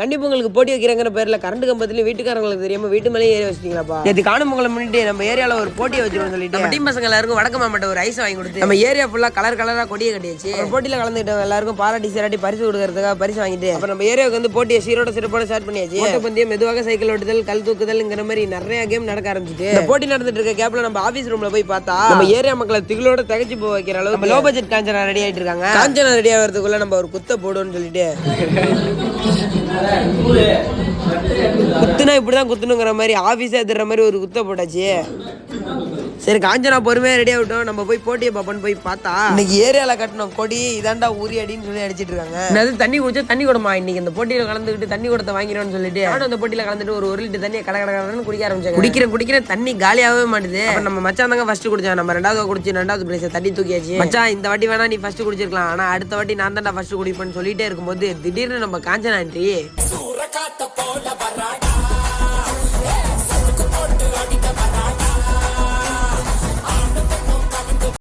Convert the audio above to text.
கண்டிப்பா உங்களுக்கு போட்டி வைக்கிறாங்கிற பேர்ல கரண்ட் கம்பத்துல வீட்டுக்காரங்களுக்கு தெரியாம வீட்டு மேலேயே ஏறி வச்சிட்டீங்களாப்பா. நேற்று காணும் பொங்கலை முன்னிட்டு நம்ம ஏரியால ஒரு போட்டியை வச்சிருக்கோம் சொல்லிட்டு நம்ம டீம் பசங்க எல்லாருக்கும் வடக்கு மாவட்ட ஒரு ஐஸ் வாங்கி கொடுத்து நம்ம ஏரியா ஃபுல்லா கலர் கலரா கொடியை கட்டியாச்சு. போட்டியில கலந்துக்கிட்டவங்க எல்லாருக்கும் பாராட்டி சிராட்டி பரிசு கொடுக்கறதுக்காக பரிசு வாங்கிட்டு அப்புறம் நம்ம ஏரியாவுக்கு வந்து போட்டியை சீரோட சிறப்போட ஸ்டார்ட் பண்ணியாச்சு. ஓட்டப்பந்தயம், மெதுவாக சைக்கிள் ஓட்டுதல், கல் தூக்குதல்ங்கிற மாதிரி நிறைய கேம் நடக்க ஆரம்பிச்சிட்டு இந்த போட்டி நடந்துட்டு இருக்க கேப்ல நம்ம ஆபீஸ் ரூம்ல போய் பார்த்தா நம்ம ஏரியா மக்களை திகளோட தகச்சு போக வைக்கிற அளவுக்கு லோ பட்ஜெட் காஞ்சனா ரெடி ஆயிட்டு இருக்காங்க. காஞ்சனா ரெடி ஆகிறதுக்குள்ள நம்ம ஒரு குத்த போடுவோம்னு சொல்லிட்டு குத்துனா இப்படிதான் குத்துணுங்கிற மாதிரி ஆபீஸா எதிர்ற மாதிரி ஒரு குத்த போட்டாச்சு. சரி காஞ்சனா பொறுமையா ரெடி ஆகிட்டோம், நம்ம போய் போட்டியை பார்ப்போம்னு போய் பார்த்தா இன்னைக்கு ஏரியால கட்டணும் கொடி இதாண்டா ஊரி அடின்னு சொல்லி அடிச்சிட்டு இருக்காங்க. அது தண்ணி குடிச்சா தண்ணி கொடுமா, இன்னைக்கு இந்த போட்டியில கலந்துக்கிட்டு தண்ணி கொடுத்த வாங்கிடும்னு சொல்லிட்டு அந்த போட்டியில கலந்துட்டு ஒரு லிட்டர் தண்ணியை கடை குடிக்க ஆரம்பிச்சாங்க. குடிக்கிற தண்ணி காலியாகவே மாட்டுது. நம்ம மச்சான் தாங்க ஃபர்ஸ்ட் குடிச்சா, நம்ம ரெண்டாவது குடிச்சு ரெண்டாவது பிரைஸ் தண்ணி தூக்கியாச்சு. மச்சான் இந்த வாட்டி வேணா நீ ஃபர்ஸ்ட் குடிச்சிருக்கலாம், ஆனா அடுத்த வாட்டி நான் தான்டா ஃபர்ஸ்ட் குடிப்பேன்னு சொல்லிட்டே இருக்கும்போது திடீர்னு நம்ம காஞ்சனா என்ட்ரி